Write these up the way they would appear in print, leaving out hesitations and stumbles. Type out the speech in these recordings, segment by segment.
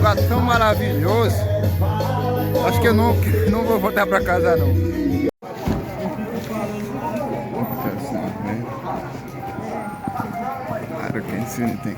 lugar tão maravilhoso. Acho que eu não vou voltar pra casa não. Claro que ensino tem.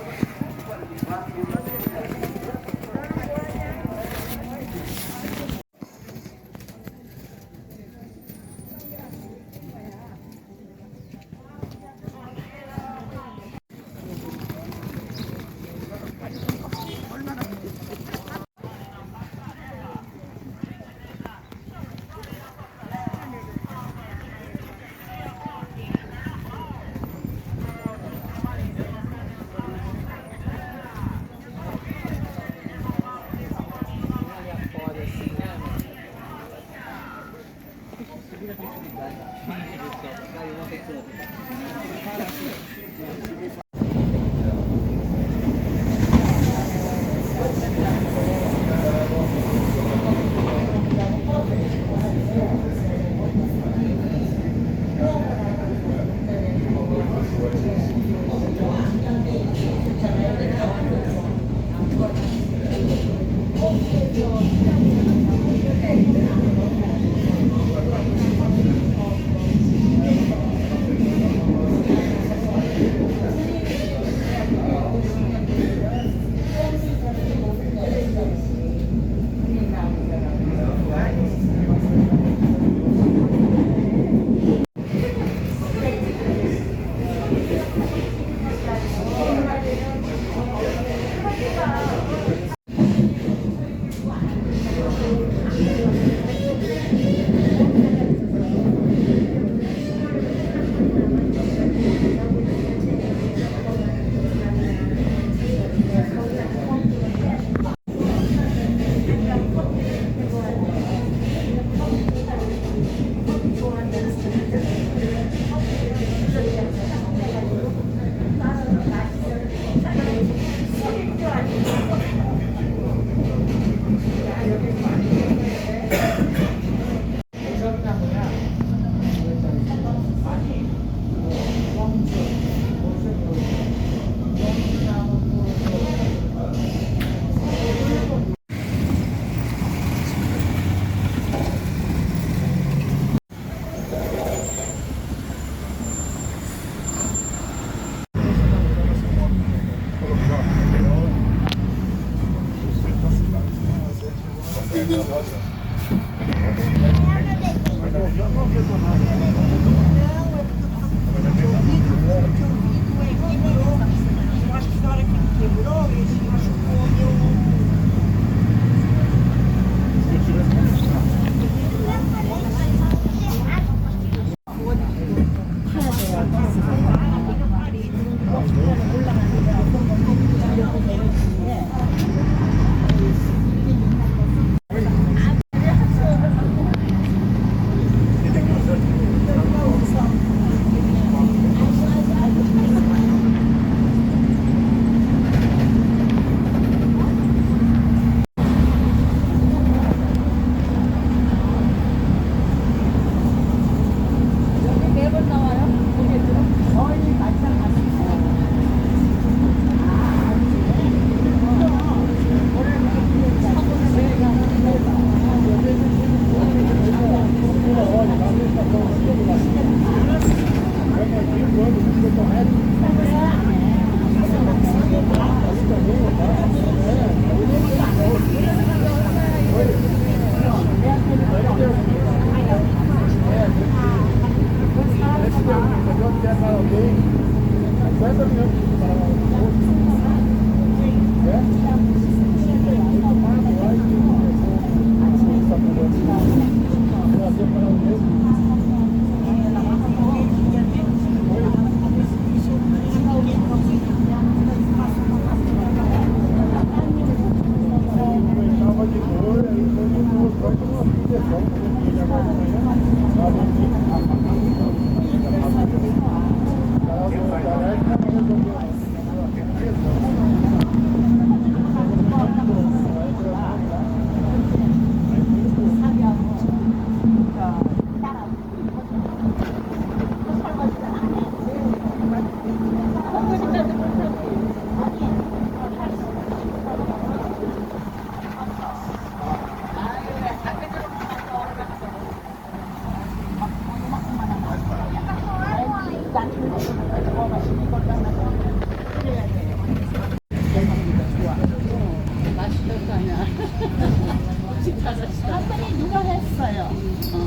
한번에 누가 했어요?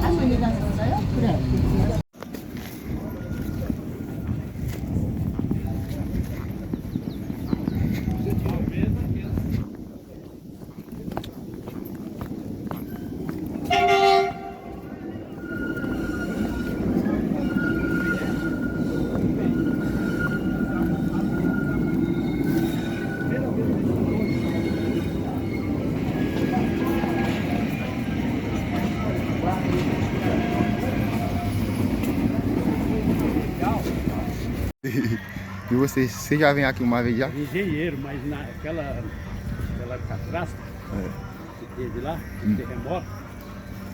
할머니가 했어요? 그래. E você já vem aqui uma vez já? Engenheiro, mas naquela catástrofe que teve lá, o terremoto,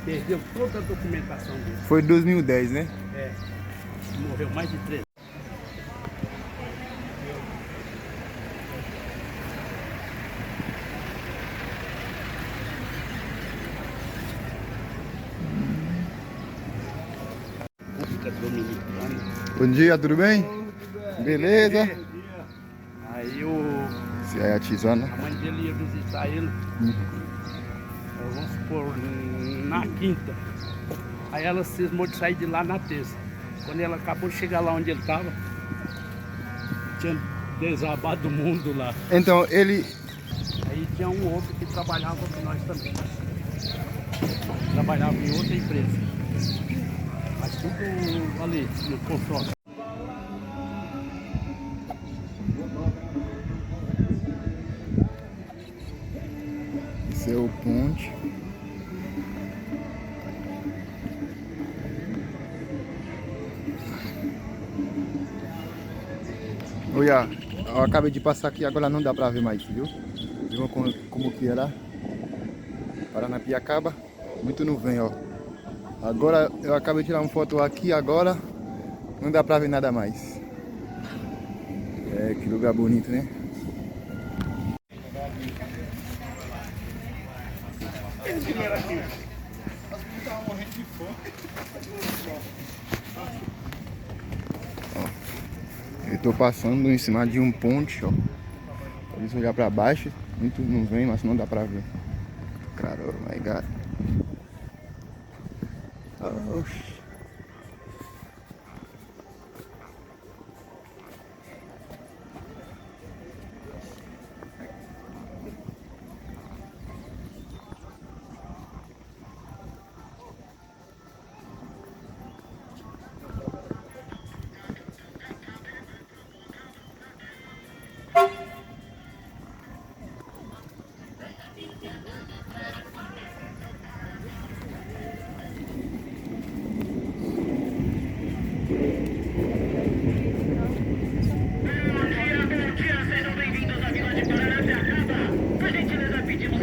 perdeu toda a documentação dele. Foi 2010, né? É, morreu mais de 3. Bom dia, tudo bem? Beleza? Aí Essa é a tizona. a mãe dele ia visitar ele, vamos supor, na quinta. Aí ela cismou de sair de lá na terça. Quando ela acabou de chegar lá onde ele estava, tinha desabado o mundo lá. Então, ele... Aí tinha um outro que trabalhava com nós também. Trabalhava em outra empresa. Mas tudo ali, no consórcio. Esse é o ponte. Olha, eu acabei de passar aqui, agora não dá pra ver mais, viu? Viu como que era? Paranapiacaba, muito nuvem, ó. Agora eu acabei de tirar uma foto aqui, agora não dá pra ver nada mais. É, que lugar bonito, né? Eu tô passando em cima de um ponte, ó. Pode olhar pra baixo, muito nuvem, mas não dá pra ver. Cara, oh my god. Oh.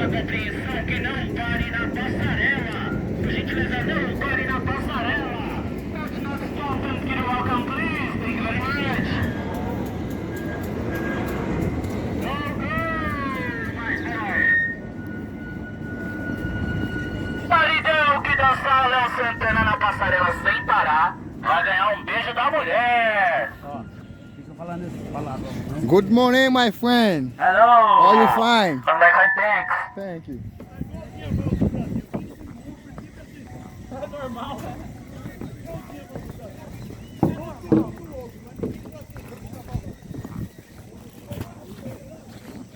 Atenção que não pare na passarela. Por gentileza, não pare na passarela. That's not stopping. Can you welcome, please? Thank you very much. My boy. Maridão que dançar Léo Santana na passarela sem parar vai ganhar um beijo da mulher. Ó, fica falando essas palavras. Good morning, my friend. Hello. Are you fine? I'm like, thanks. Thank you.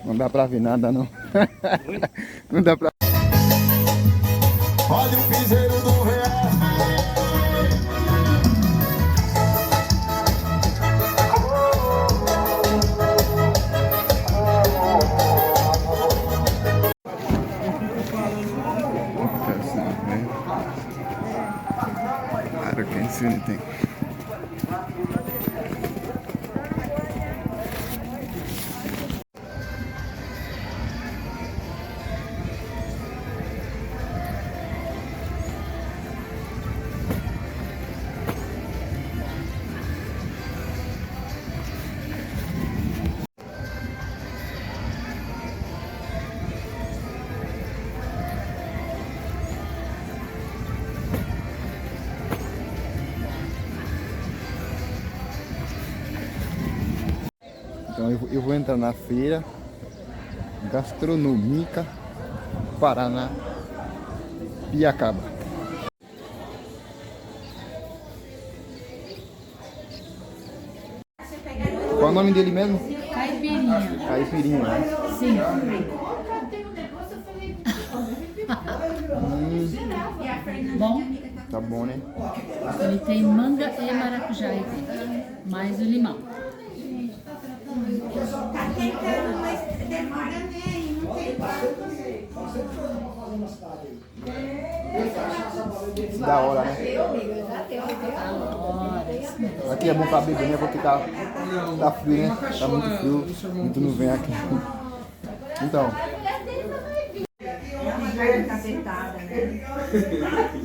Não dá pra ver nada, não. Não dá pra... Olha o piseiro do real. I can't see anything. Então eu vou entrar na feira gastronômica Paraná Piacaba. Qual o nome dele mesmo? Caipirinha. Caipirinha, né? Sim. Bom, Tá bom, né? ele tem manga e maracujá aí dentro, mais o limão. Tá tentando, mas demora bem, não tem Da hora, né? Aqui é bom pra beber, né? Porque tá frio, né? Tá muito frio, muito não vem aqui. Então, É uma carne cacetada, né?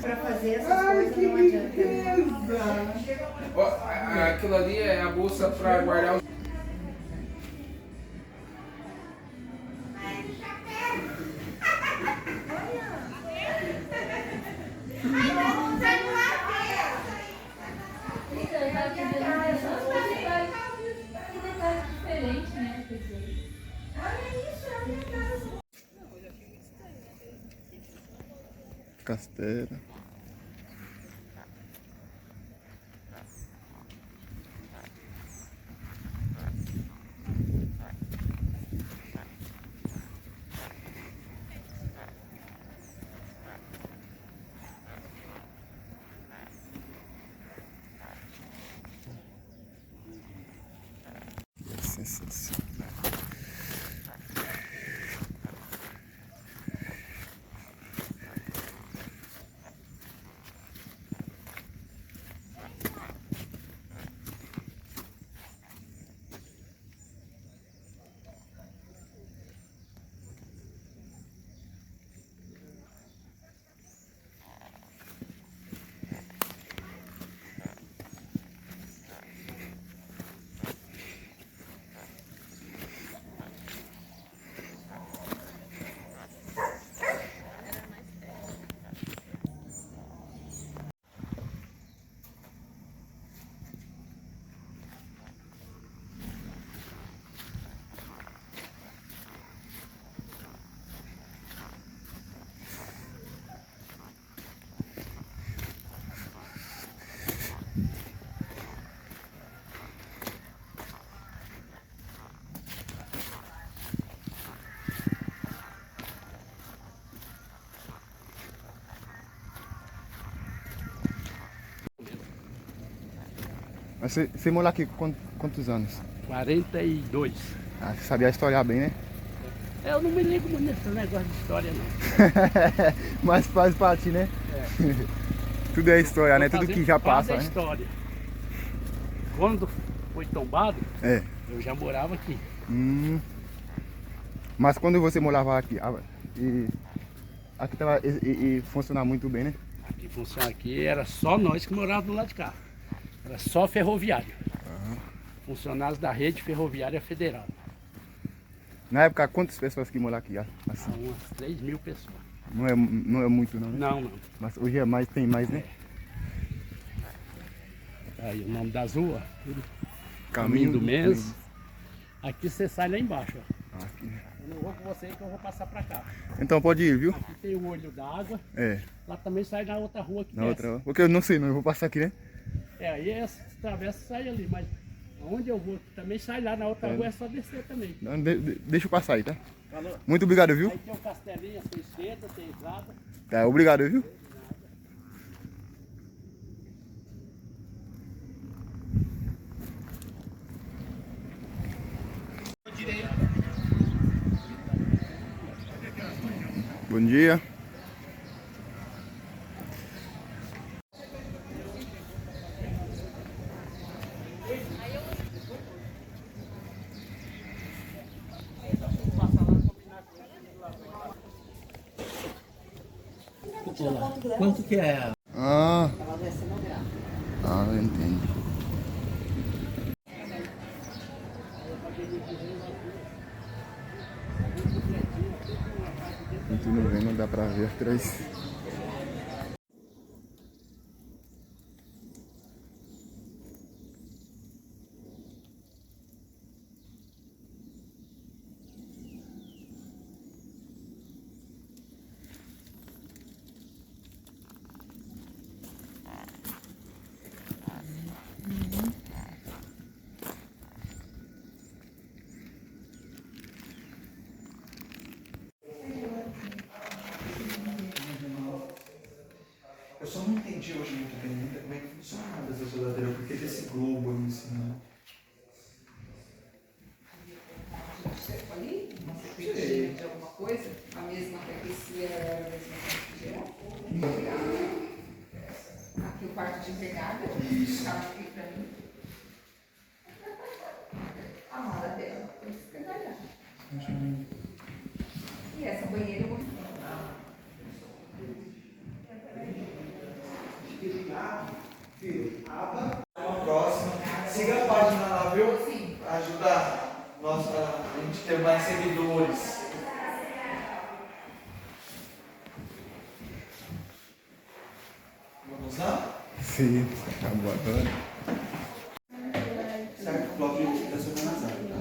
Pra fazer essas coisas não adianta. Ó, aquilo ali é a bolsa pra guardar os. Castela. Sensacional. Mas você mora aqui quantos anos? 42. Ah, você sabia historiar bem, né? Eu não me ligo muito nesse negócio de história, não. Mas faz parte, né? É. Tudo é história, né? Tô Tudo que fazendo já parte passa, da né? história. Quando foi tombado, É. eu já morava aqui. Mas quando você morava aqui, aqui tava, e funcionava muito bem, né? Aqui funciona aqui, era só nós que morávamos do lado de cá. Era só ferroviário. Funcionários da rede ferroviária federal. Na época, quantas pessoas que moram aqui? Assim? São umas 3 mil pessoas. Não é muito, não, né? Não, não. Mas hoje é mais, tem mais, né? Aí o nome das ruas, tudo. Caminho Do mês. Aqui você sai lá embaixo, ó. Aqui. Eu não vou com você que eu vou passar pra cá. Então pode ir, viu? Aqui tem o olho d'água. É, Lá também sai na outra rua que na desce. outra. Porque eu não sei, não, eu vou passar aqui, né? É, aí essa travessa sai ali, mas onde eu vou também sai lá na outra rua, é só descer também. Não, deixa eu passar aí, tá? Falou? Muito obrigado, viu? Aí tem o Castelinha, tem esquerda, tem entrada. Tá, obrigado, viu? Bom dia. Quanto que é? Ah, eu entendi. Continua vendo, não dá pra ver atrás. tubo ali em cima. Ali? Você precisa de alguma coisa? A mesma cabeceira era a mesma cabeceira? Aqui o quarto de empregada. Estava aqui pra mim. A mala dela. Foi escangalhada. E essa banheira eu vou... Uma próxima. Siga a página lá, viu? Ajuda a gente ter mais seguidores. Vamos lá? Sim, acabou agora. Certo, o bloco de fica organizado, tá?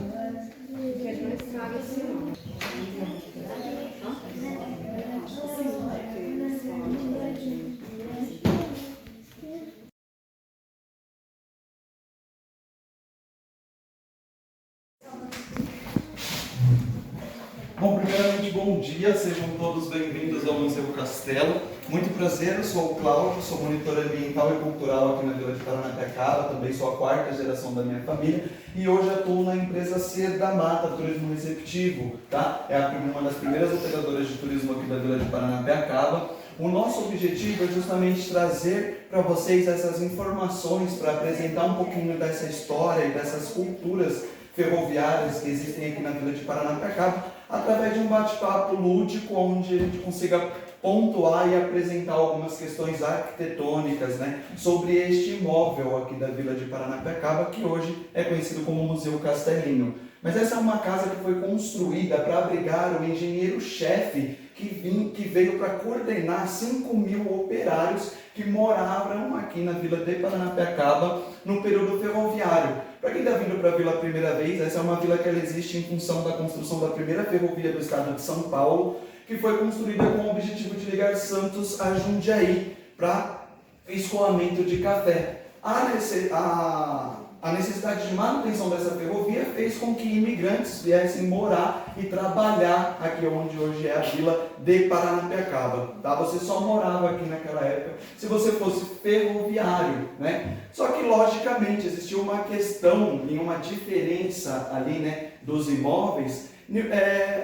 Bom, primeiramente, bom dia, sejam todos bem-vindos ao Museu Castelo. Muito prazer, eu sou o Cláudio, sou monitor ambiental e cultural aqui na Vila de Paranapiacaba, também sou a quarta geração da minha família e hoje atuo na empresa Ser da Mata Turismo Receptivo, tá? É uma das primeiras operadoras de turismo aqui da Vila de Paranapiacaba. O nosso objetivo é justamente trazer para vocês essas informações, para apresentar um pouquinho dessa história e dessas culturas ferroviárias que existem aqui na Vila de Paranapiacaba, através de um bate-papo lúdico, onde a gente consiga pontuar e apresentar algumas questões arquitetônicas, né, sobre este imóvel aqui da Vila de Paranapiacaba, que hoje é conhecido como Museu Castelinho. Mas essa é uma casa que foi construída para abrigar o engenheiro-chefe que veio para coordenar 5.000 operários que moravam aqui na Vila de Paranapiacaba no período ferroviário. Para quem está vindo para a vila a primeira vez, essa é uma vila que ela existe em função da construção da primeira ferrovia do estado de São Paulo, que foi construída com o objetivo de ligar Santos a Jundiaí para escoamento de café. A necessidade de manutenção dessa ferrovia fez com que imigrantes viessem morar e trabalhar aqui onde hoje é a Vila de Paranapiacaba. Tá? Você só morava aqui naquela época se você fosse ferroviário, né? Só que, logicamente, existiu uma questão e uma diferença ali, né, dos imóveis,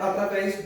através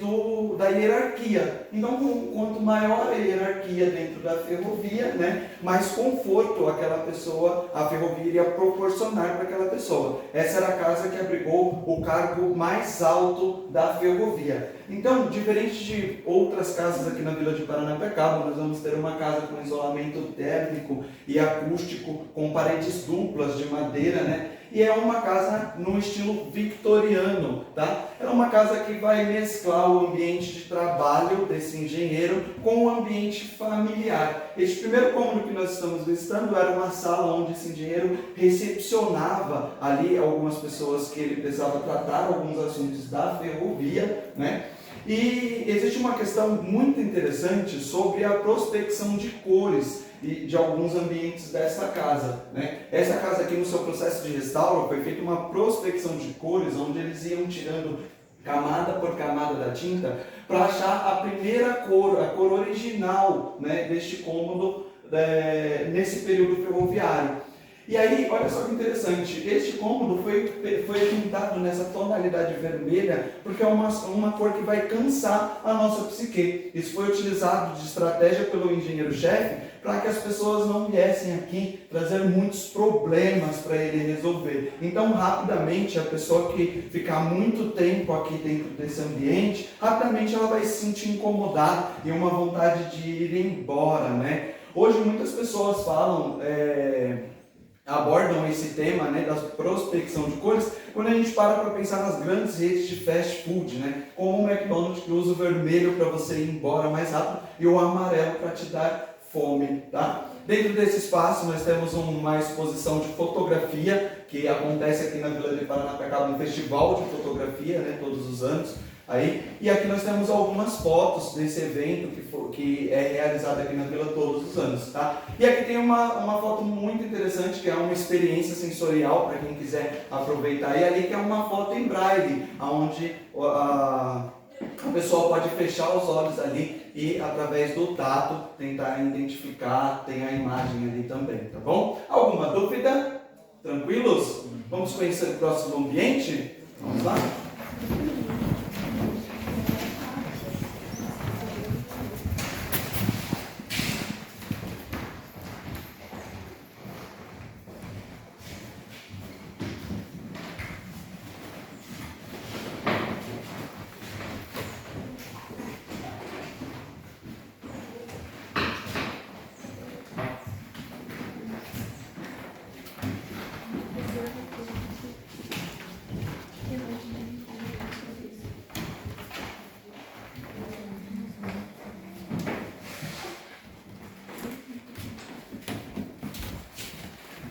da hierarquia. Então, quanto maior a hierarquia dentro da ferrovia, né, mais conforto a ferrovia iria proporcionar para aquela pessoa. Essa era a casa que abrigou o cargo mais alto da ferrovia. Então, diferente de outras casas aqui na Vila de Paranapiacaba, nós vamos ter uma casa com isolamento térmico e acústico, com paredes duplas de madeira, né? E é uma casa no estilo victoriano, tá? É uma casa que vai mesclar o ambiente de trabalho desse engenheiro com o ambiente familiar. Este primeiro cômodo que nós estamos visitando era uma sala onde esse engenheiro recepcionava ali algumas pessoas que ele precisava tratar alguns assuntos da ferrovia, né? E existe uma questão muito interessante sobre a prospecção de cores e de alguns ambientes dessa casa, né? Essa casa aqui, no seu processo de restauro, foi feita uma prospecção de cores, onde eles iam tirando camada por camada da tinta para achar a primeira cor, a cor original, né, deste cômodo nesse período ferroviário. E aí, olha só que interessante, este cômodo foi pintado nessa tonalidade vermelha porque é uma cor que vai cansar a nossa psique. Isso foi utilizado de estratégia pelo engenheiro-chefe para que as pessoas não viessem aqui trazer muitos problemas para ele resolver. Então, rapidamente, a pessoa que ficar muito tempo aqui dentro desse ambiente, rapidamente ela vai se sentir incomodada e uma vontade de ir embora, né? Hoje, muitas pessoas abordam esse tema, né, da prospecção de cores, quando a gente para pensar nas grandes redes de fast food, né, como o McDonald's, que usa o vermelho para você ir embora mais rápido e o amarelo para te dar fome, tá? Dentro desse espaço nós temos uma exposição de fotografia que acontece aqui na Vila de Paranapiacaba, um festival de fotografia, né, todos os anos. E aqui nós temos algumas fotos desse evento que é realizado aqui na Vila todos os anos, tá? E aqui tem uma foto muito interessante, que é uma experiência sensorial para quem quiser aproveitar. E ali que é uma foto em braille, onde a pessoa pode fechar os olhos ali e, através do tato, tentar identificar, tem a imagem ali também, tá bom? Alguma dúvida? Tranquilos? Vamos conhecer o próximo ambiente? Vamos lá?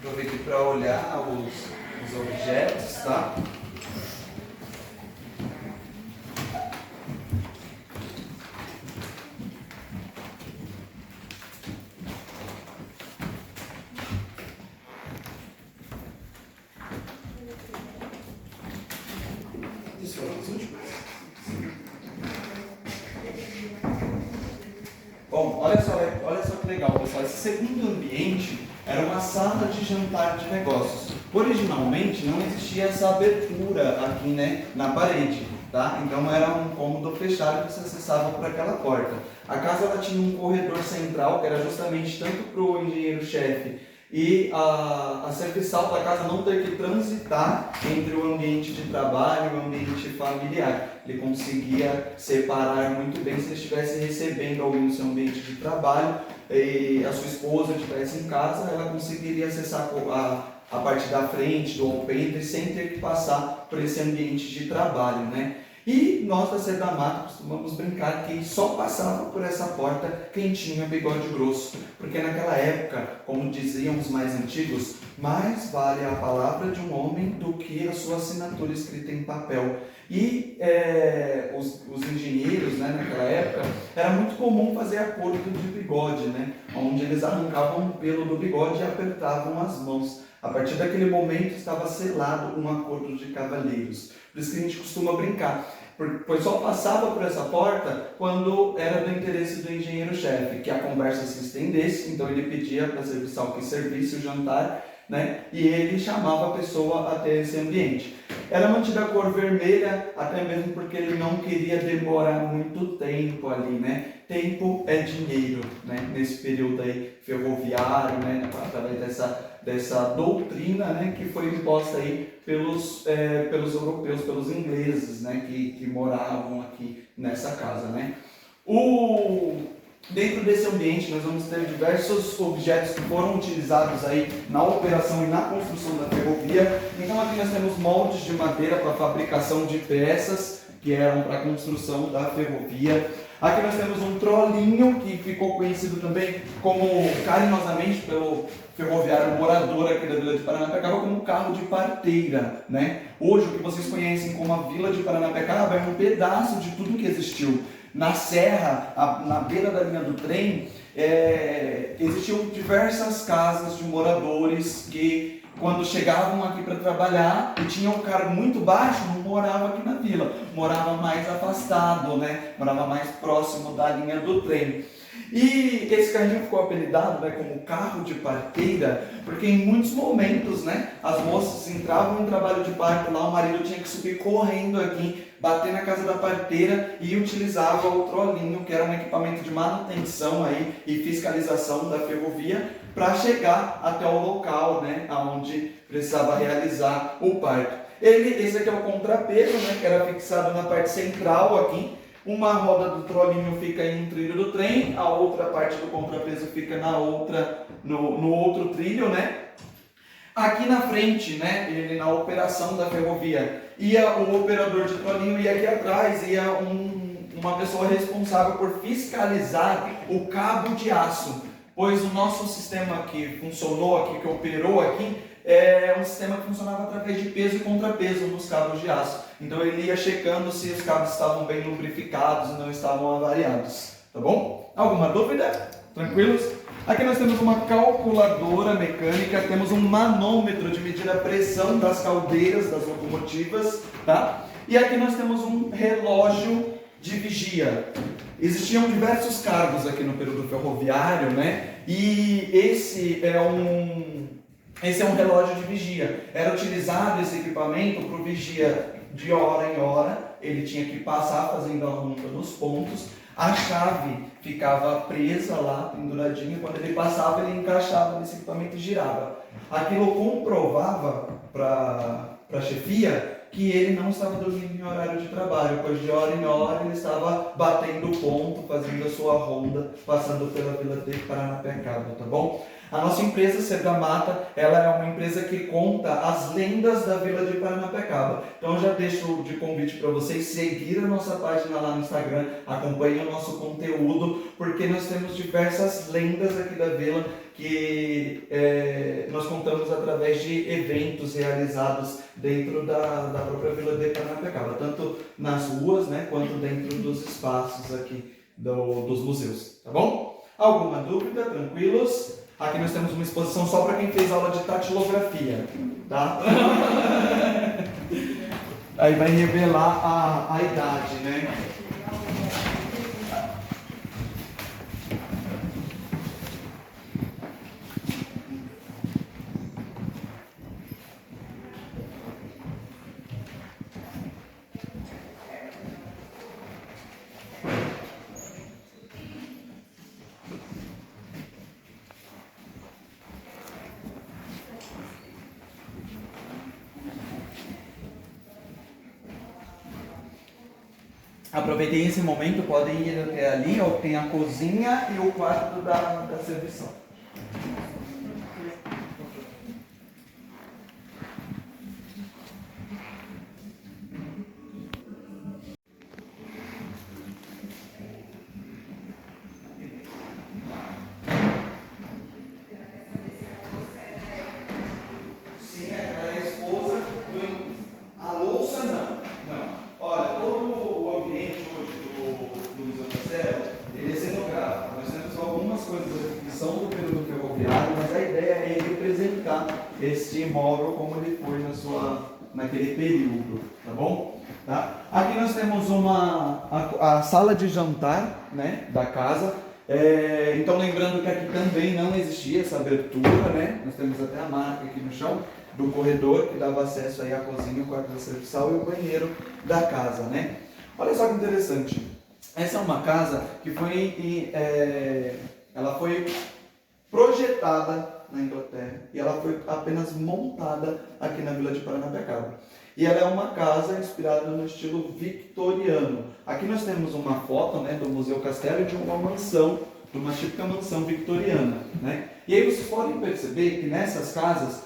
Aproveite para olhar os objetos, tá? Isso foram os últimos. Bom, olha só que legal, pessoal. Esse segundo ambiente era uma sala de jantar de negócios. Originalmente não existia essa abertura aqui, né, na parede, tá? Então era um cômodo fechado que você acessava por aquela porta. A casa ela tinha um corredor central que era justamente tanto para o engenheiro-chefe e a serviçal da casa não ter que transitar entre o ambiente de trabalho e o ambiente familiar. Ele conseguia separar muito bem se ele estivesse recebendo alguém no seu ambiente de trabalho e a sua esposa estivesse em casa, ela conseguiria acessar a parte da frente do alpendre sem ter que passar por esse ambiente de trabalho, né? E nós da Sede da Mata costumamos brincar que só passava por essa porta quem tinha bigode grosso, porque naquela época, como diziam os mais antigos, mais vale a palavra de um homem do que a sua assinatura escrita em papel. E os engenheiros, né, naquela época, era muito comum fazer acordo de bigode, né, onde eles arrancavam o pelo do bigode e apertavam as mãos. A partir daquele momento estava selado um acordo de cavalheiros. Por isso que a gente costuma brincar, pois só passava por essa porta quando era do interesse do engenheiro-chefe, que a conversa se estendesse, então ele pedia para a serviçal que servisse o jantar, né? E ele chamava a pessoa até esse ambiente. Era mantida a cor vermelha, até mesmo porque ele não queria demorar muito tempo ali, né? Tempo é dinheiro, né? Nesse período aí ferroviário, né? Através dessa doutrina, né? Que foi imposta aí pelos europeus, pelos ingleses, né? Que moravam aqui nessa casa, né? Dentro desse ambiente nós vamos ter diversos objetos que foram utilizados aí na operação e na construção da ferrovia. Então aqui nós temos moldes de madeira para fabricação de peças que eram para a construção da ferrovia. Aqui nós temos um trolinho que ficou conhecido também como, carinhosamente pelo ferroviário morador aqui da Vila de Paranapiacaba, como carro de parteira, né? Hoje o que vocês conhecem como a Vila de Paranapiacaba é um pedaço de tudo que existiu. Na serra, na beira da linha do trem, existiam diversas casas de moradores que, quando chegavam aqui para trabalhar e tinham um cargo muito baixo, não morava aqui na vila, morava mais afastado, né? Morava mais próximo da linha do trem. E esse carrinho ficou apelidado, né, como carro de parteira, porque em muitos momentos, né, as moças entravam em trabalho de parto lá, o marido tinha que subir correndo aqui, bater na casa da parteira e utilizava o trolinho, que era um equipamento de manutenção aí e fiscalização da ferrovia, para chegar até o local, né, onde precisava realizar o parto. Esse aqui é o contrapeso, né, que era fixado na parte central aqui. Uma roda do trolinho fica em um trilho do trem, a outra parte do contrapeso fica no outro trilho, né? Aqui na frente, né, ele na operação da ferrovia, ia o operador de trolinho e aqui atrás ia uma pessoa responsável por fiscalizar o cabo de aço, pois o nosso sistema que funcionou aqui, que operou aqui, é um sistema que funcionava através de peso e contrapeso nos cabos de aço. Então ele ia checando se os cabos estavam bem lubrificados e não estavam avariados. Tá bom? Alguma dúvida? Tranquilos? Aqui nós temos uma calculadora mecânica, temos um manômetro de medir a pressão das caldeiras das locomotivas, tá? E aqui nós temos um relógio de vigia. Existiam diversos cargos aqui no período ferroviário, né? E esse é Esse é um relógio de vigia. Era utilizado esse equipamento para o vigia de hora em hora. Ele tinha que passar fazendo a ronda nos pontos. A chave ficava presa lá, penduradinha. Quando ele passava, ele encaixava nesse equipamento e girava. Aquilo comprovava para a chefia que ele não estava dormindo em horário de trabalho, pois de hora em hora ele estava batendo ponto, fazendo a sua ronda, passando pela vila de Paranapiacaba, tá bom? A nossa empresa, Sergamata, ela é uma empresa que conta as lendas da vila de Paranapiacaba. Então eu já deixo de convite para vocês seguir a nossa página lá no Instagram, acompanhem o nosso conteúdo, porque nós temos diversas lendas aqui da vila que nós contamos através de eventos realizados dentro da própria vila de Paranapiacaba, tanto nas ruas, né, quanto dentro dos espaços aqui dos museus, tá bom? Alguma dúvida? Tranquilos? Aqui nós temos uma exposição só para quem fez aula de tatilografia, tá? Aí vai revelar a idade, né? Aproveitem esse momento, podem ir até ali, ó, tem a cozinha e o quarto da servição. Sim, ela é a esposa do... A louça não. Olha, todo o ambiente hoje do Museu Castelo, ele é cenográfico. Nós temos algumas coisas que são do período ferroviário, mas a ideia é representar este imóvel como ele foi naquele período, tá bom? Tá? Aqui nós temos a sala de jantar, né, da casa. Então lembrando que aqui também não existia essa abertura, né? Nós temos até a marca aqui no chão do corredor que dava acesso aí à cozinha, o quarto da serviçal e o banheiro da casa, né? Olha só que interessante. Essa é uma casa que ela foi projetada na Inglaterra e ela foi apenas montada aqui na vila de Paranapiacaba. E ela é uma casa inspirada no estilo victoriano. Aqui nós temos uma foto, né, do Museu Castelo de uma mansão, de uma típica mansão victoriana, né? E aí vocês podem perceber que nessas casas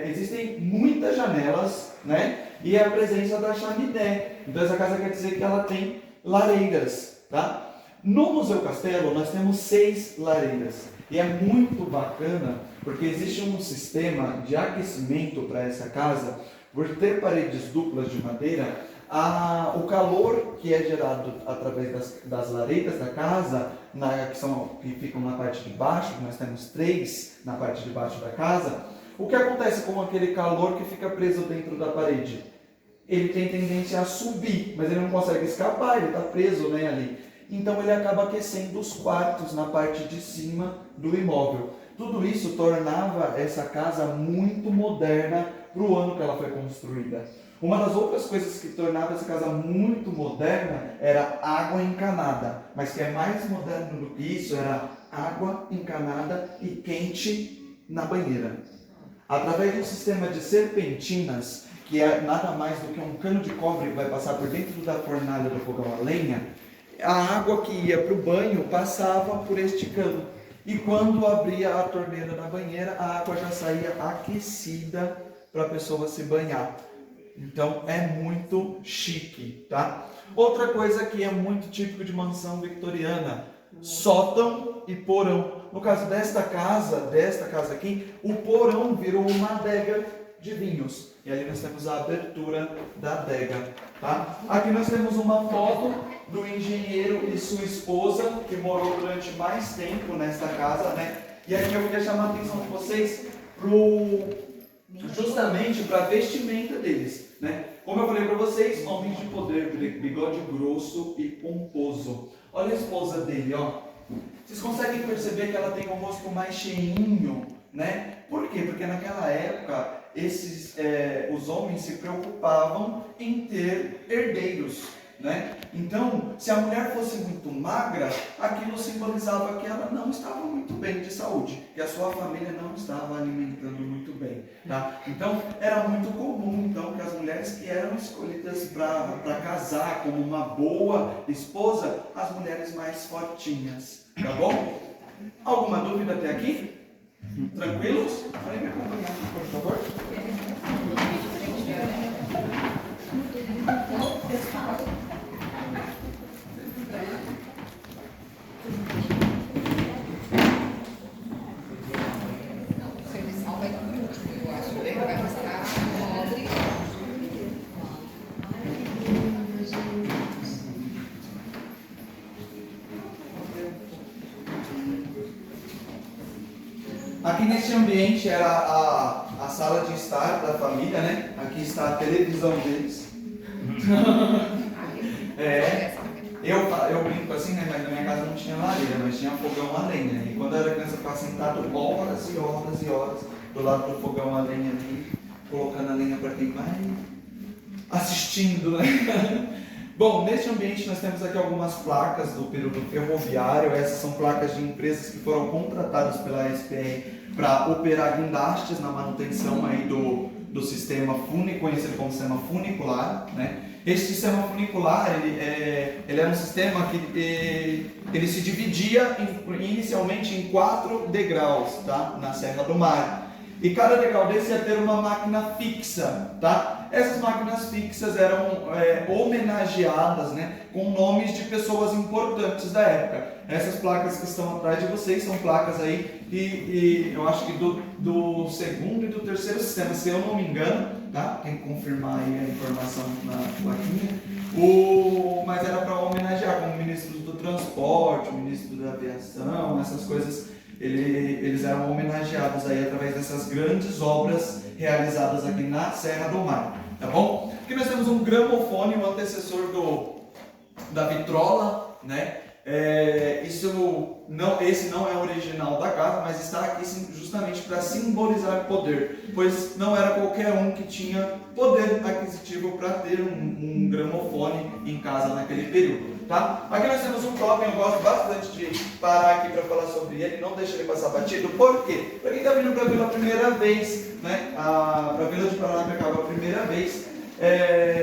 existem muitas janelas, né? E a presença da chaminé. Então essa casa quer dizer que ela tem lareiras, tá? No Museu Castelo nós temos 6 lareiras. E é muito bacana porque existe um sistema de aquecimento para essa casa. Por ter paredes duplas de madeira, o calor que é gerado através das lareiras da casa, que ficam na parte de baixo, nós temos 3 na parte de baixo da casa, o que acontece com aquele calor que fica preso dentro da parede? Ele tem tendência a subir, mas ele não consegue escapar, ele está preso, né, ali. Então ele acaba aquecendo os quartos na parte de cima do imóvel. Tudo isso tornava essa casa muito moderna para o ano que ela foi construída. Uma das outras coisas que tornava essa casa muito moderna era água encanada. Mas que é mais moderno do que isso, era água encanada e quente na banheira. Através de um sistema de serpentinas, que é nada mais do que um cano de cobre que vai passar por dentro da fornalha do fogão a lenha, a água que ia para o banho passava por este cano. E quando abria a torneira da banheira, a água já saía aquecida para a pessoa se banhar. Então é muito chique, tá? Outra coisa que é muito típico de mansão victoriana, sótão e porão. No caso desta casa aqui, o porão virou uma adega de vinhos. E ali nós temos a abertura da adega, tá? Aqui nós temos uma foto do engenheiro e sua esposa, que morou durante mais tempo nesta casa, né? E aqui eu queria chamar a atenção de vocês justamente para a vestimenta deles, né? Como eu falei para vocês, homens de poder, bigode grosso e pomposo. Olha a esposa dele, ó. Vocês conseguem perceber que ela tem um rosto mais cheinho, né? Por quê? Porque naquela época os homens se preocupavam em ter herdeiros, né? Então, se a mulher fosse muito magra, aquilo simbolizava que ela não estava muito bem de saúde, que a sua família não estava alimentando muito bem, tá? Então, era muito comum então que as mulheres que eram escolhidas para casar como uma boa esposa, as mulheres mais fortinhas, tá bom? Alguma dúvida até aqui? Tranquilos? Podem me acompanhar aqui, por favor. O serviçal vai por último, eu acho, né? Vai mostrar a pobre. Aqui nesse ambiente era a sala de estar da família, né? Aqui está a televisão deles. Eu brinco assim, né? Mas na minha casa não tinha lareira, mas tinha fogão a lenha. E quando eu era criança, eu ficava sentado horas e horas e horas do lado do fogão a lenha ali, colocando a lenha para queimar e assistindo, né? Bom, neste ambiente nós temos aqui algumas placas do período ferroviário. Essas são placas de empresas que foram contratadas pela SPR para operar guindastes na manutenção aí do sistema conhecido como sistema funicular, né? Esse sistema funicular, ele é um sistema que ele se dividia inicialmente em 4 degraus, tá? Na Serra do Mar. E cada degrau desse ia ter uma máquina fixa, tá? Essas máquinas fixas eram homenageadas, né, com nomes de pessoas importantes da época. Essas placas que estão atrás de vocês são placas aí e eu acho que do segundo e do terceiro sistema, se eu não me engano, tá? Tem que confirmar aí a informação na plaquinha. Mas era para homenagear como ministros do transporte, o ministro da aviação, essas coisas. Eles eram homenageados aí através dessas grandes obras realizadas aqui na Serra do Mar, tá bom? Aqui nós temos um gramofone, o antecessor da vitrola, né? Esse não é original da casa, mas está aqui justamente para simbolizar poder, pois não era qualquer um que tinha poder aquisitivo para ter um gramofone em casa naquele período, tá? Aqui nós temos um totem, eu gosto bastante de parar aqui para falar sobre ele, não deixa ele passar batido. Por quê? Para quem está vindo para a Vila a primeira vez, né? Para a Vila de Paranapiacaba a primeira vez,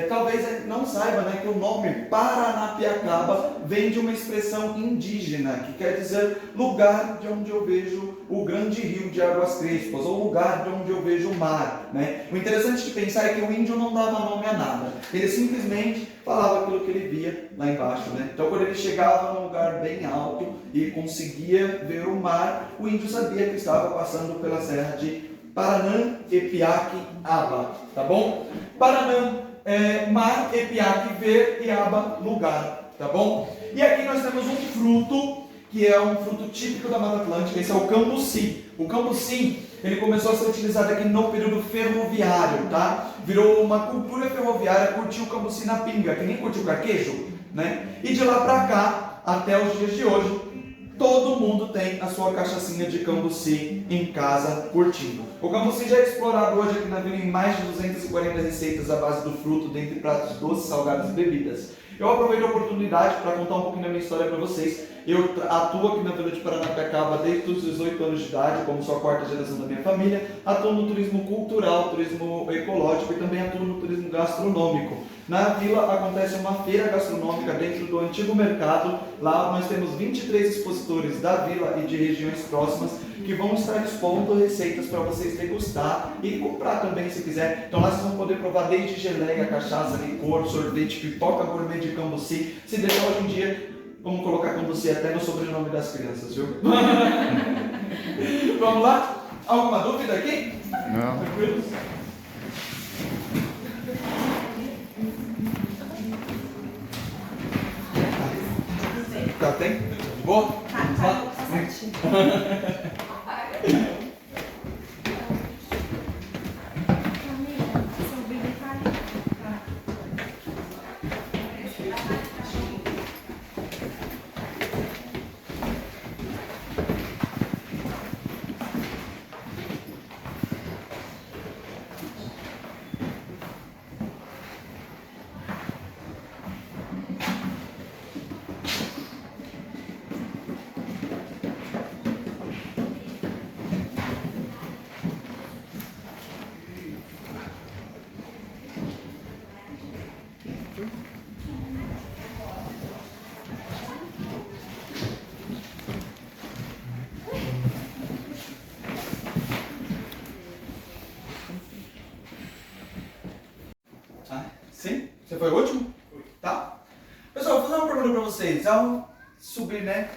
talvez não saiba, né, que o nome Paranapiacaba vem de uma expressão indígena que quer dizer lugar de onde eu vejo o grande rio de águas crespas, ou lugar de onde eu vejo o mar, né? O interessante de pensar é que o índio não dava nome a nada, ele simplesmente falava aquilo que ele via lá embaixo, né? Então quando ele chegava num lugar bem alto e conseguia ver o mar, o índio sabia que estava passando pela serra de Paranapiacaba, tá bom? Paranã é mar, Epiaque, ver, e aba, lugar, tá bom? E aqui nós temos um fruto, que é um fruto típico da Mata Atlântica, esse é o cambuci. O cambuci, ele começou a ser utilizado aqui no período ferroviário, tá? Virou uma cultura ferroviária, curtiu o cambuci na pinga, que nem curtiu o carquejo, né? E de lá pra cá, até os dias de hoje, todo mundo tem a sua cachaçinha de cambuci em casa curtindo. O cambuci já é explorado hoje aqui na vila em mais de 240 receitas à base do fruto, dentre pratos doces, salgados e bebidas. Eu aproveito a oportunidade para contar um pouquinho da minha história para vocês. Eu atuo aqui na Vila de Paranapiacaba desde os 18 anos de idade, como sou a 4ª geração da minha família. Atuo no turismo cultural, turismo ecológico e também atuo no turismo gastronômico. Na vila acontece uma feira gastronômica dentro do antigo mercado. Lá nós temos 23 expositores da vila e de regiões próximas que vão estar expondo receitas para vocês degustar e comprar também se quiser. Então lá vocês vão poder provar desde geleia, cachaça, licor, sorvete, pipoca gourmet de cambuci. Se deixar hoje em dia, vamos colocar cambuci até no sobrenome das crianças, viu? Vamos lá? Alguma dúvida aqui? Não. Tranquilos? Tá, tem? Boa? Tá certinho. foi o último? Tá? Pessoal, vou fazer uma pergunta para vocês. Ao subir, né,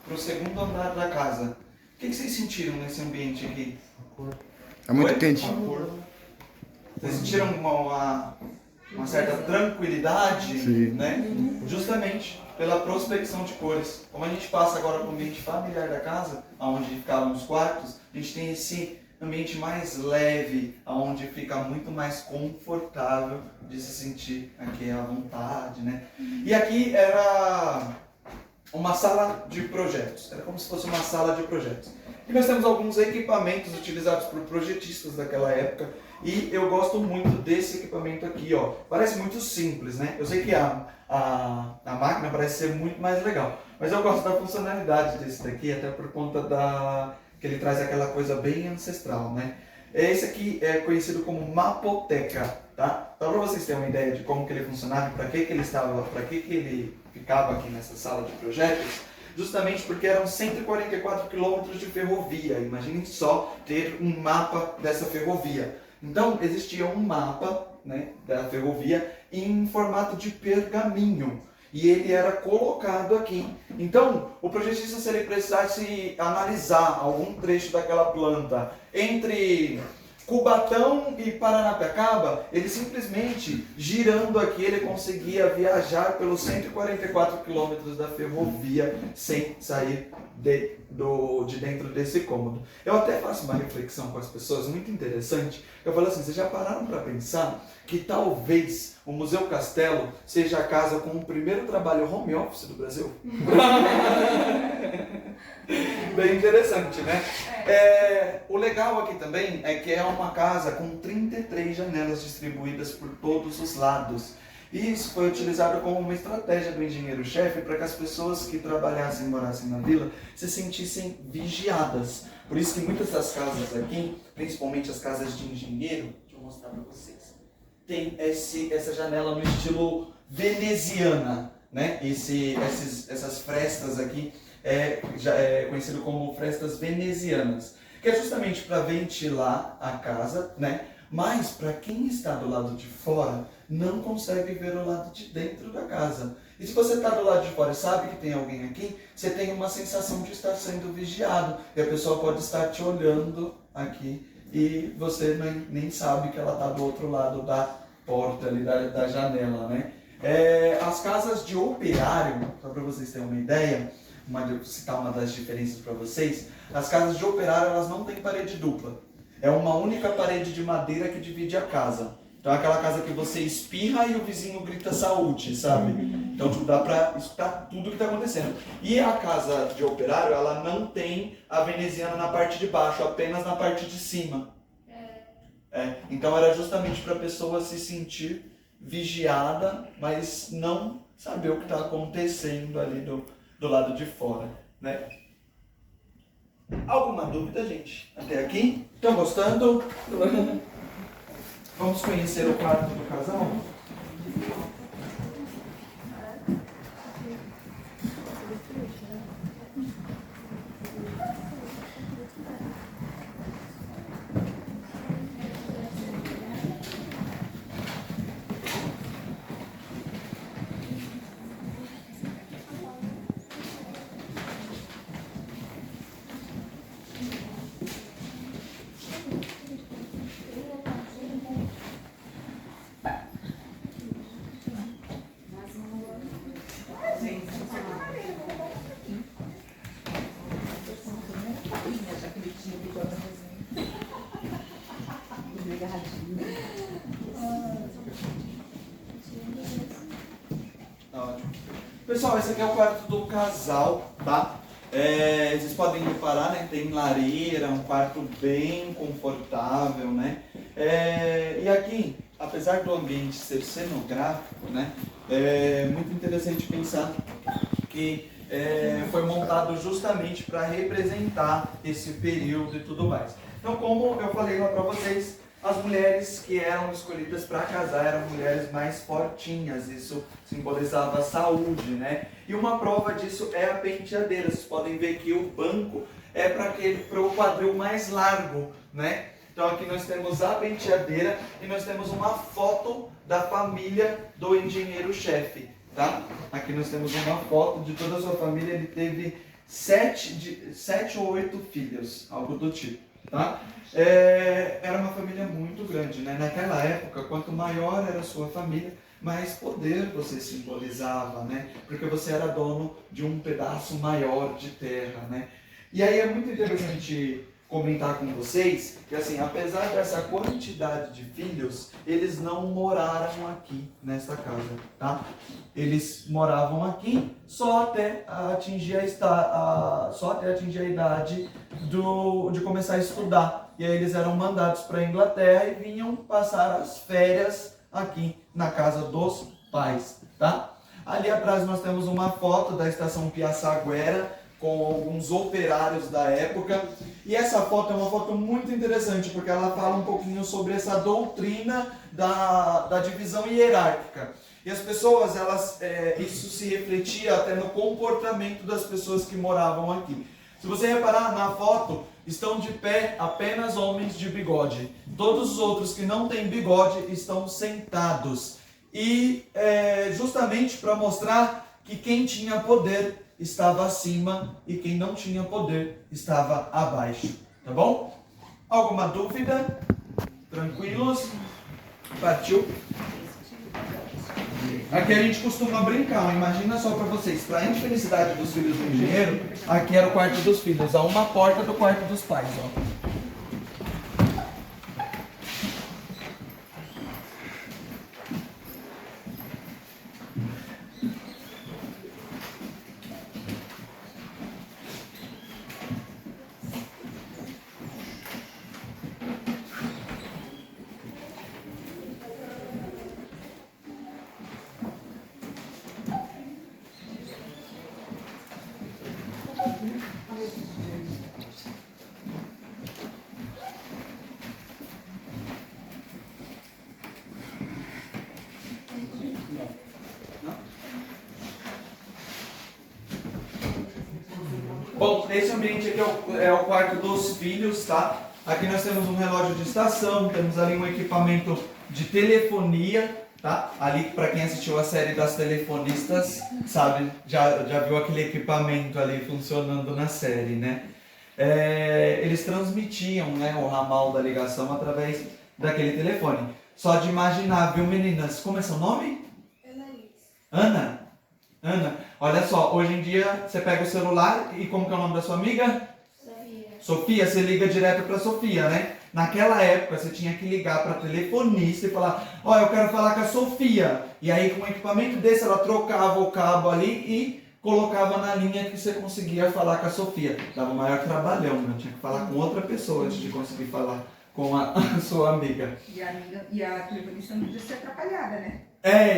pro segundo andar da casa, o que vocês sentiram nesse ambiente aqui? É muito Oi? quente. Vocês sentiram uma certa tranquilidade, Sim. né? Justamente pela prospecção de cores. Como a gente passa agora para o ambiente familiar da casa, onde ficavam os quartos, a gente tem esse ambiente mais leve, onde fica muito mais confortável de se sentir aqui à vontade, né? E aqui era uma sala de projetos, era como se fosse uma sala de projetos. E nós temos alguns equipamentos utilizados por projetistas daquela época, e eu gosto muito desse equipamento aqui, ó. Parece muito simples, né? Eu sei que a máquina parece ser muito mais legal, mas eu gosto da funcionalidade desse daqui, até por conta que ele traz aquela coisa bem ancestral, né? Esse aqui é conhecido como mapoteca, tá? Então, para vocês terem uma ideia de como que ele funcionava, para que ele estava, para que ele ficava aqui nessa sala de projetos, justamente porque eram 144 quilômetros de ferrovia. Imaginem só ter um mapa dessa ferrovia. Então, existia um mapa, né, da ferrovia em formato de pergaminho. E ele era colocado aqui. Então, o projetista, se ele precisasse analisar algum trecho daquela planta entre Cubatão e Paranapiacaba, ele simplesmente, girando aqui, ele conseguia viajar pelos 144 quilômetros da ferrovia sem sair de dentro desse cômodo. Eu até faço uma reflexão com as pessoas, muito interessante. Eu falo assim, vocês já pararam para pensar que talvez o Museu Castelo seja a casa com o primeiro trabalho home office do Brasil? Bem interessante, né? O legal aqui também é que é uma casa com 33 janelas distribuídas por todos os lados. E isso foi utilizado como uma estratégia do engenheiro-chefe para que as pessoas que trabalhassem e morassem na vila se sentissem vigiadas. Por isso que muitas das casas aqui, principalmente as casas de engenheiro, deixa eu mostrar para vocês, tem essa janela no estilo veneziana, né? Essas frestas aqui já é conhecido como frestas venezianas, que é justamente para ventilar a casa, né? Mas para quem está do lado de fora, não consegue ver o lado de dentro da casa. E se você está do lado de fora e sabe que tem alguém aqui, você tem uma sensação de estar sendo vigiado. E a pessoa pode estar te olhando aqui e você nem sabe que ela está do outro lado da porta ali, da janela, né? As casas de operário, só para vocês terem uma ideia, vou citar uma das diferenças para vocês, as casas de operário elas não têm parede dupla. É uma única parede de madeira que divide a casa. Então é aquela casa que você espirra e o vizinho grita saúde, sabe? Então tipo, dá pra escutar tudo que está acontecendo. E a casa de operário, ela não tem a veneziana na parte de baixo, apenas na parte de cima. Então era justamente para a pessoa se sentir vigiada, mas não saber o que está acontecendo ali do lado de fora, né? Alguma dúvida, gente? Até aqui? Estão gostando? Vamos conhecer o quarto do casal? Pessoal, esse aqui é o quarto do casal, tá? Vocês podem reparar, né? Tem lareira, um quarto bem confortável, né? E aqui, apesar do ambiente ser cenográfico, né? É muito interessante pensar que foi montado justamente para representar esse período e tudo mais. Então, como eu falei lá para vocês, as mulheres que eram escolhidas para casar eram mulheres mais fortinhas, isso simbolizava a saúde, né? E uma prova disso é a penteadeira. Vocês podem ver que o banco é para o quadril mais largo, né? Então aqui nós temos a penteadeira e nós temos uma foto da família do engenheiro-chefe, tá? Aqui nós temos uma foto de toda a sua família. Ele teve 7 ou 8 filhos, algo do tipo, tá? Era uma família muito grande, né? Naquela época, quanto maior era a sua família, mais poder você simbolizava, né? Porque você era dono de um pedaço maior de terra, né? E aí é muito interessante comentar com vocês que, assim, apesar dessa quantidade de filhos, eles não moraram aqui nesta casa, tá? Eles moravam aqui só até atingir a idade de começar a estudar. E aí eles eram mandados para a Inglaterra e vinham passar as férias aqui na casa dos pais, tá? Ali atrás nós temos uma foto da estação Piaçaguera com alguns operários da época. E essa foto é uma foto muito interessante, porque ela fala um pouquinho sobre essa doutrina da divisão hierárquica. E as pessoas, isso se refletia até no comportamento das pessoas que moravam aqui. Se você reparar na foto, estão de pé apenas homens de bigode. Todos os outros que não têm bigode estão sentados. E justamente para mostrar que quem tinha poder estava acima e quem não tinha poder estava abaixo. Tá bom? Alguma dúvida? Tranquilos? Partiu? Aqui a gente costuma brincar, imagina só para vocês, para a infelicidade dos filhos do engenheiro, aqui era o quarto dos filhos, a uma porta do quarto dos pais, ó. Bom, esse ambiente aqui é o quarto dos filhos, tá? Aqui nós temos um relógio de estação, temos ali um equipamento de telefonia, tá? Ali, para quem assistiu a série das telefonistas, sabe, já viu aquele equipamento ali funcionando na série, né? Eles transmitiam, né, o ramal da ligação através daquele telefone. Só de imaginar, viu, meninas? Como é seu nome? Ana? Ana, olha só, hoje em dia você pega o celular e como que é o nome da sua amiga? Sofia, você liga direto para Sofia, né? Naquela época você tinha que ligar para a telefonista e falar, ó, eu quero falar com a Sofia. E aí com um equipamento desse ela trocava o cabo ali e colocava na linha que você conseguia falar com a Sofia. Dava um maior trabalhão, né? Tinha que falar com outra pessoa antes de conseguir falar com a sua amiga. E a telefonista não podia ser atrapalhada, né?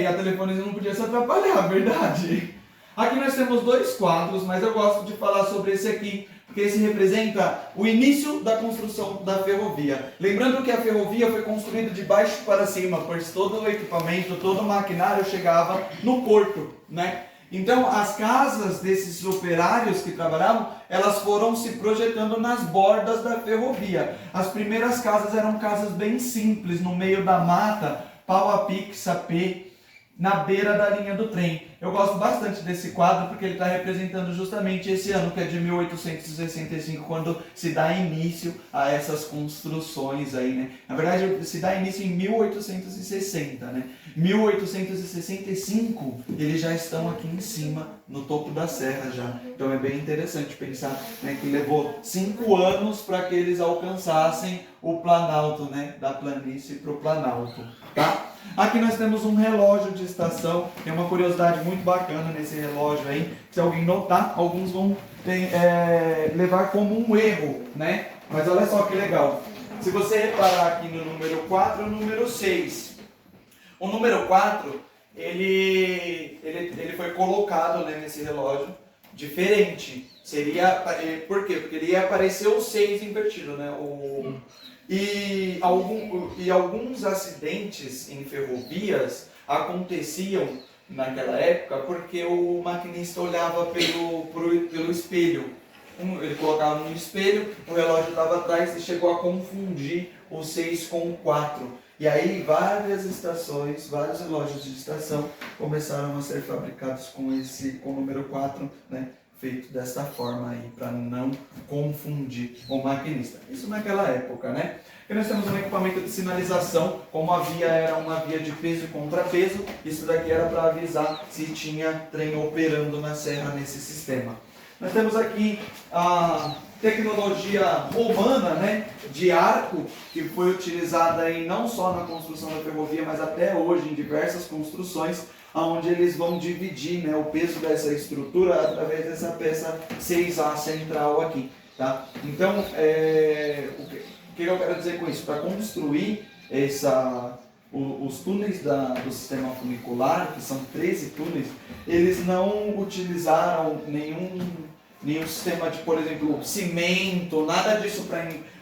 E a telefonista não podia se atrapalhar, verdade. Aqui nós temos 2 quadros, mas eu gosto de falar sobre esse aqui, porque esse representa o início da construção da ferrovia. Lembrando que a ferrovia foi construída de baixo para cima, pois todo o equipamento, todo o maquinário chegava no porto, né? Então, as casas desses operários que trabalhavam, elas foram se projetando nas bordas da ferrovia. As primeiras casas eram casas bem simples, no meio da mata, pau a pique, sapê, na beira da linha do trem. Eu gosto bastante desse quadro porque ele está representando justamente esse ano, que é de 1865, quando se dá início a essas construções aí, né? Na verdade, se dá início em 1860, né? 1865, eles já estão aqui em cima, no topo da serra já. Então é bem interessante pensar, né, que levou 5 anos para que eles alcançassem o Planalto, né? Da planície para o Planalto, tá? Aqui nós temos um relógio de estação. Tem uma curiosidade muito bacana nesse relógio aí. Se alguém notar, alguns vão levar como um erro, né? Mas olha só que legal. Se você reparar aqui no número 4 e no número 6. O número 4, ele foi colocado, né, nesse relógio diferente. Por quê? Porque ele ia aparecer o 6 invertido, né? E alguns acidentes em ferrovias aconteciam naquela época porque o maquinista olhava pelo espelho. Ele colocava no espelho, o relógio estava atrás e chegou a confundir o 6,4. E aí várias estações, vários relógios de estação começaram a ser fabricados com o número 4, né? Feito desta forma aí, para não confundir o maquinista. Isso naquela época, né? E nós temos um equipamento de sinalização, como a via era uma via de peso e contrapeso, isso daqui era para avisar se tinha trem operando na serra nesse sistema. Nós temos aqui a tecnologia romana, né, de arco, que foi utilizada aí não só na construção da ferrovia, mas até hoje em diversas construções, onde eles vão dividir, né, o peso dessa estrutura através dessa peça 6A central aqui. Tá? Então, o que eu quero dizer com isso? Para construir os túneis do sistema funicular, que são 13 túneis, eles não utilizaram nenhum sistema de, por exemplo, cimento, nada disso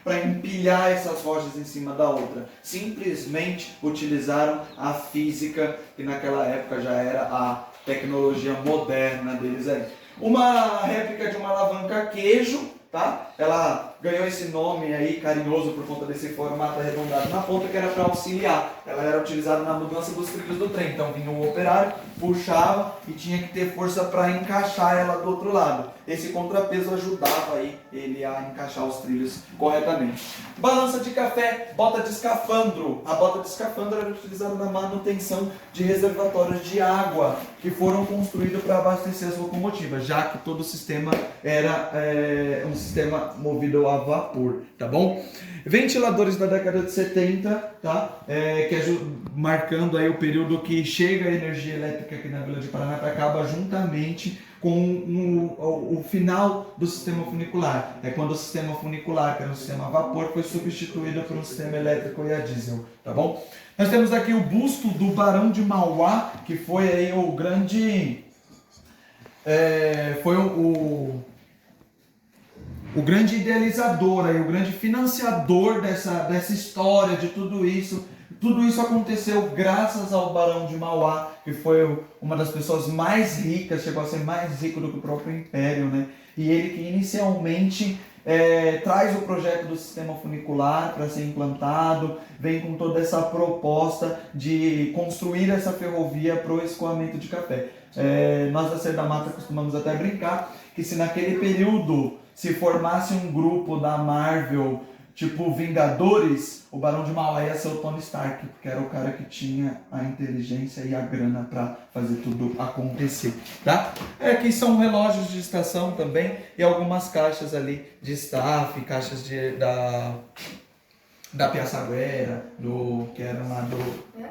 para empilhar essas rochas em cima da outra. Simplesmente utilizaram a física, que naquela época já era a tecnologia moderna deles aí. Uma réplica de uma alavanca queijo, tá? Ela ganhou esse nome aí carinhoso por conta desse formato arredondado na ponta, que era para auxiliar. Ela era utilizada na mudança dos trilhos do trem. Então vinha o operário, puxava e tinha que ter força para encaixar ela do outro lado. Esse contrapeso ajudava aí ele a encaixar os trilhos corretamente. Balança de café, bota de escafandro. A bota de escafandro era utilizada na manutenção de reservatórios de água que foram construídos para abastecer as locomotivas, já que todo o sistema era um sistema movido a vapor, tá bom? Ventiladores da década de 70, tá? Marcando aí o período que chega a energia elétrica aqui na Vila de Paranapiacaba, juntamente com o final do sistema funicular. É quando o sistema funicular, que era um sistema a vapor, foi substituído por um sistema elétrico e a diesel, tá bom? Nós temos aqui o busto do Barão de Mauá, que foi aí o grande... foi o grande idealizador, aí, o grande financiador dessa história, de tudo isso. Tudo isso aconteceu graças ao Barão de Mauá, que foi uma das pessoas mais ricas, chegou a ser mais rico do que o próprio Império, né? E ele que inicialmente traz o projeto do sistema funicular para ser implantado, vem com toda essa proposta de construir essa ferrovia para o escoamento de café. Nós da Ser da Mata costumamos até brincar que se naquele período se formasse um grupo da Marvel, tipo Vingadores, o Barão de Mauá ia ser o Tony Stark, porque era o cara que tinha a inteligência e a grana para fazer tudo acontecer, tá? Aqui são relógios de estação também e algumas caixas ali de staff, caixas da Piaçaguera, que eram lá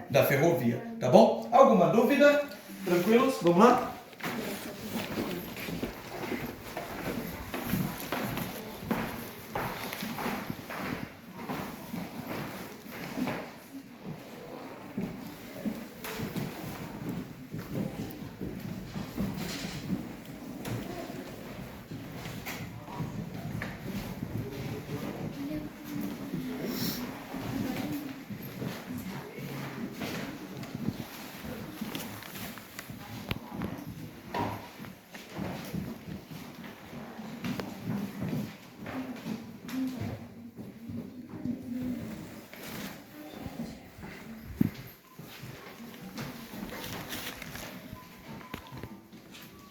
da ferrovia, tá bom? Alguma dúvida? Tranquilos? Vamos lá?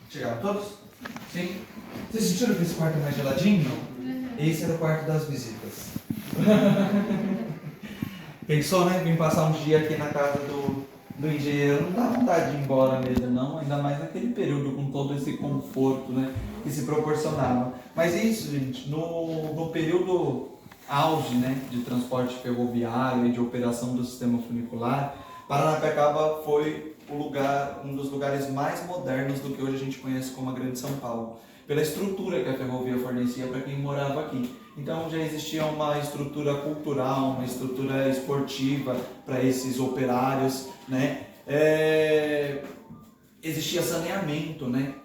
Chegaram todos? Sim? Vocês sentiram que esse quarto é mais geladinho? Esse era o quarto das visitas. Pensou, né? Vim passar um dia aqui na casa do engenheiro. Não dá vontade de ir embora mesmo, não. Ainda mais naquele período com todo esse conforto, né, que se proporcionava. Mas isso, gente, no período auge, né, de transporte ferroviário e de operação do sistema funicular, Paranapiacaba foi um dos lugares mais modernos do que hoje a gente conhece como a Grande São Paulo, pela estrutura que a ferrovia fornecia para quem morava aqui. Então já existia uma estrutura cultural, uma estrutura esportiva para esses operários, né? Existia saneamento, né?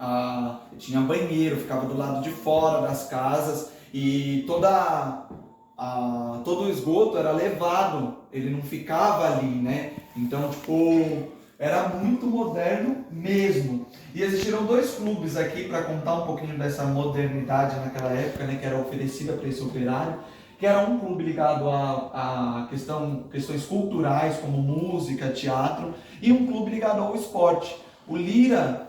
Tinha banheiro, ficava do lado de fora das casas e todo o esgoto era levado, ele não ficava ali, né? Então, era muito moderno mesmo. E existiram dois clubes aqui para contar um pouquinho dessa modernidade naquela época, né, que era oferecida para esse operário, que era um clube ligado a questões culturais, como música, teatro, e um clube ligado ao esporte. O Lira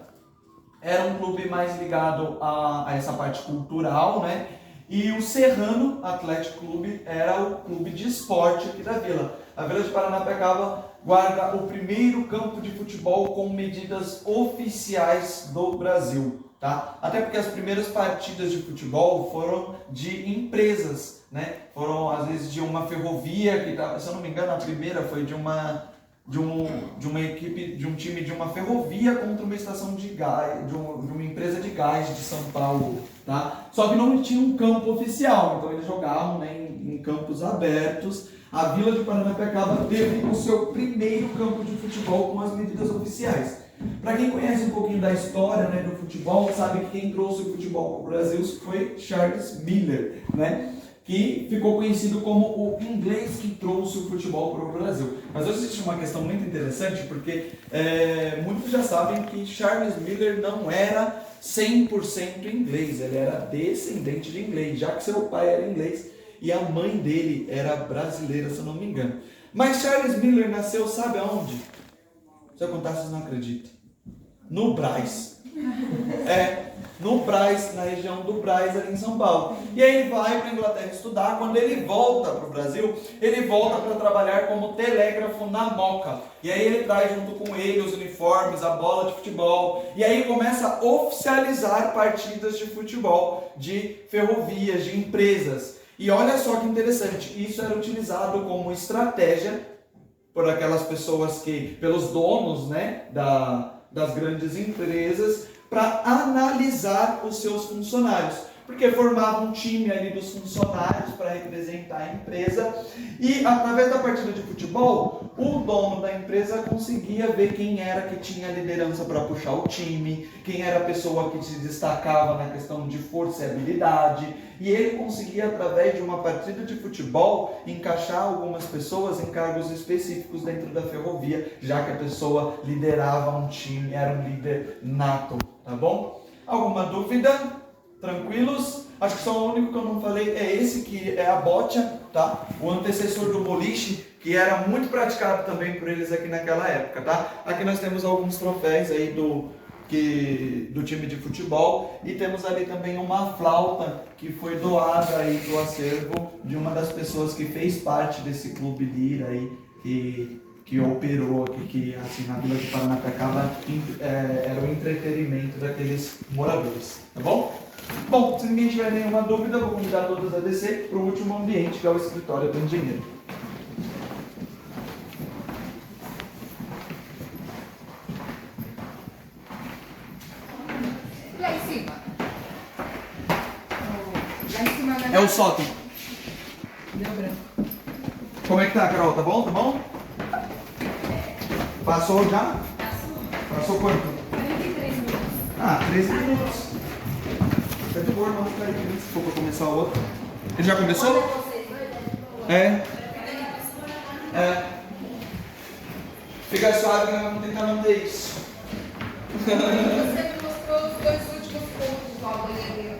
era um clube mais ligado a essa parte cultural, né? E o Serrano Atlético Clube era o clube de esporte aqui da vila. A Vila de Paranapiacaba guarda o primeiro campo de futebol com medidas oficiais do Brasil, tá? Até porque as primeiras partidas de futebol foram de empresas, né? Foram às vezes de uma ferrovia que se eu não me engano a primeira foi de uma equipe, de um time de uma ferrovia contra uma estação de gás, de uma empresa de gás de São Paulo, tá? Só que não tinha um campo oficial, então eles jogavam, né, em campos abertos. A Vila de Paranapiacaba teve o seu primeiro campo de futebol com as medidas oficiais. Para quem conhece um pouquinho da história, né, do futebol, sabe que quem trouxe o futebol para o Brasil foi Charles Miller, né? Que ficou conhecido como o inglês que trouxe o futebol para o Brasil. Mas hoje existe uma questão muito interessante, porque muitos já sabem que Charles Miller não era 100% inglês, ele era descendente de inglês, já que seu pai era inglês e a mãe dele era brasileira, se eu não me engano. Mas Charles Miller nasceu, sabe aonde? Se eu contar, vocês não acreditam. No Brás. No Brás, na região do Brás, ali em São Paulo. E aí ele vai para a Inglaterra estudar. Quando ele volta para o Brasil, ele volta para trabalhar como telégrafo na Moca. E aí ele traz junto com ele os uniformes, a bola de futebol. E aí começa a oficializar partidas de futebol, de ferrovias, de empresas. E olha só que interessante, isso era utilizado como estratégia por aquelas pessoas pelos donos, né, das grandes empresas, para analisar os seus funcionários, porque formava um time ali dos funcionários para representar a empresa e através da partida de futebol, o dono da empresa conseguia ver quem era que tinha liderança para puxar o time, quem era a pessoa que se destacava na questão de força e habilidade, e ele conseguia através de uma partida de futebol encaixar algumas pessoas em cargos específicos dentro da ferrovia, já que a pessoa liderava um time, era um líder nato. Tá bom? Alguma dúvida? Tranquilos? Acho que só o único que eu não falei é esse, que é a bocha, tá? O antecessor do boliche, que era muito praticado também por eles aqui naquela época, tá? Aqui nós temos alguns troféus aí do time de futebol e temos ali também uma flauta que foi doada aí do acervo de uma das pessoas que fez parte desse clube Lira aí, que operou aqui, que assim, na Vila de Paranapiacaba era o entretenimento daqueles moradores, tá bom? Bom, se ninguém tiver nenhuma dúvida, eu vou convidar todos a descer para o último ambiente, que é o escritório do engenheiro. Lá em cima. Lá em cima É o sótão. deu branco. Como é que tá, Carol? Tá bom? Tá bom? Passou já? Passou quanto? 43 minutos. 13 minutos. Tá de boa, não, se for pra começar o outro. Ele já começou? Fica suave, nós vamos tentar manter isso. Você me mostrou os 2 últimos pontos lá da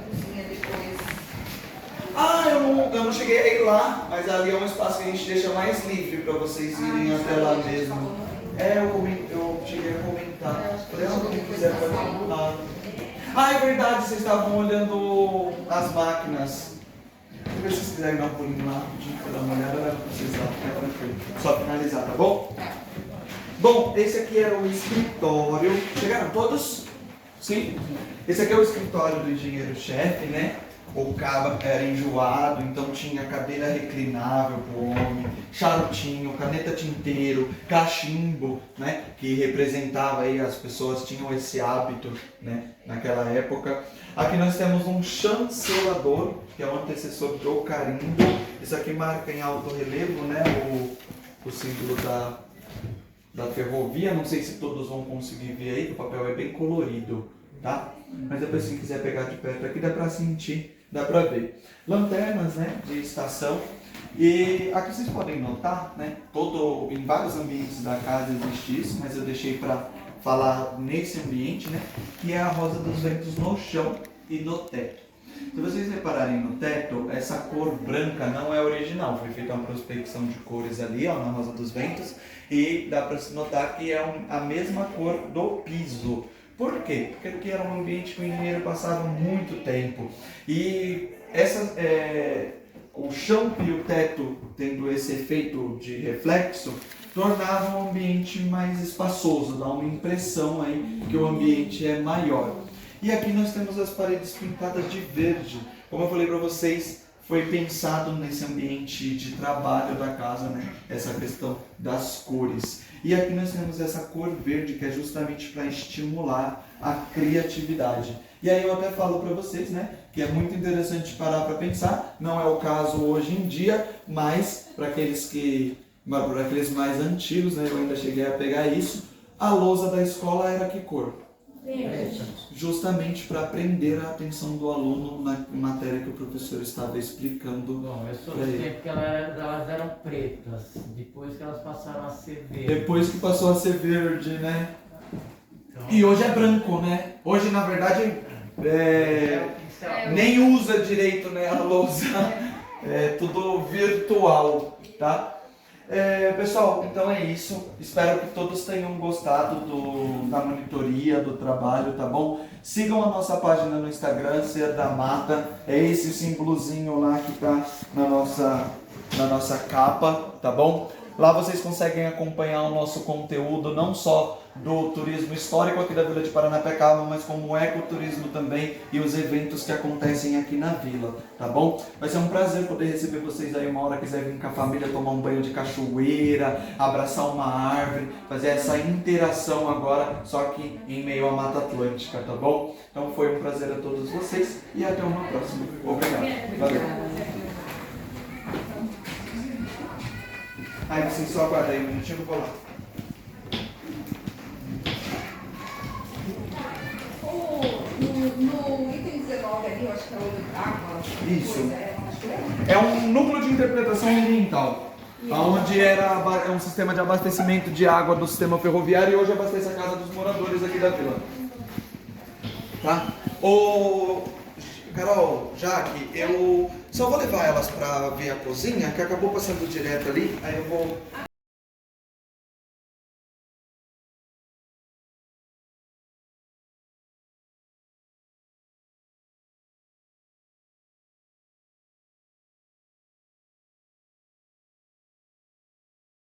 cozinha depois. Eu não cheguei a ir lá, mas ali é um espaço que a gente deixa mais livre pra vocês irem até lá mesmo. Eu cheguei a comentar. Falei, quem quiser pode ir lá. É verdade, vocês estavam olhando as máquinas. Deixa eu ver se vocês quiserem dar um pulinho lá, pra dar uma olhada, leva pra vocês lá, fica tranquilo. Só finalizar, tá bom? Bom, esse aqui era o escritório. Chegaram todos? Sim? Esse aqui é o escritório do engenheiro-chefe, né? O cabo era enjoado, então tinha cadeira reclinável pro homem, charutinho, caneta tinteiro, cachimbo, né? Que representava aí, as pessoas tinham esse hábito, né? Naquela época. Aqui nós temos um chancelador, que é o antecessor do carimbo. Isso aqui marca em alto relevo, né? O símbolo da ferrovia. Não sei se todos vão conseguir ver aí, que o papel é bem colorido, tá? Mas depois, se quiser pegar de perto aqui, dá pra sentir. Dá pra ver. Lanternas, né, de estação. E aqui vocês podem notar, né, em vários ambientes da casa existe isso, mas eu deixei para falar nesse ambiente, né, que é a rosa dos ventos no chão e no teto. Se vocês repararem no teto, essa cor branca não é original, foi feita uma prospecção de cores ali, ó, na Rosa dos Ventos, e dá para se notar que é a mesma cor do piso. Por quê? Porque era um ambiente que o engenheiro passava muito tempo. E o chão e o teto, tendo esse efeito de reflexo, tornava o ambiente mais espaçoso, dá uma impressão aí que o ambiente é maior. E aqui nós temos as paredes pintadas de verde. Como eu falei para vocês, foi pensado nesse ambiente de trabalho da casa, né? Essa questão das cores. E aqui nós temos essa cor verde, que é justamente para estimular a criatividade. E aí eu até falo para vocês, né, que é muito interessante parar para pensar. Não é o caso hoje em dia, mas para aqueles mais antigos, né, eu ainda cheguei a pegar isso, a lousa da escola era que cor? Justamente para prender a atenção do aluno na matéria que o professor estava explicando. Bom, eu sou do tempo que elas eram pretas, depois que elas passaram a ser verdes. Depois que passou a ser verde, né? Então, e hoje é branco, né? Hoje, na verdade, nem usa direito, né, a lousa. É tudo virtual, tá? Pessoal, então é isso. Espero que todos tenham gostado da monitoria, do trabalho, tá bom? Sigam a nossa página no Instagram, Ser da Mata. É esse símbolozinho lá que tá na nossa capa, tá bom? Lá vocês conseguem acompanhar o nosso conteúdo, não só do turismo histórico aqui da Vila de Paranapiacaba, mas como o ecoturismo também e os eventos que acontecem aqui na vila, tá bom? Vai ser um prazer poder receber vocês aí uma hora, quiser vir com a família tomar um banho de cachoeira, abraçar uma árvore, fazer essa interação agora, só que em meio à Mata Atlântica, tá bom? Então foi um prazer a todos vocês e até uma próxima. Obrigado. Valeu. Aí vocês só aguardem aí um minutinho que eu vou lá. No item 19 ali, eu acho que é olho d'água. Isso. É um núcleo de interpretação ambiental, onde era um sistema de abastecimento de água do sistema ferroviário e hoje abastece a casa dos moradores aqui da vila. Tá? Carol, Jaque, eu só vou levar elas para ver a cozinha, que acabou passando direto ali, aí eu vou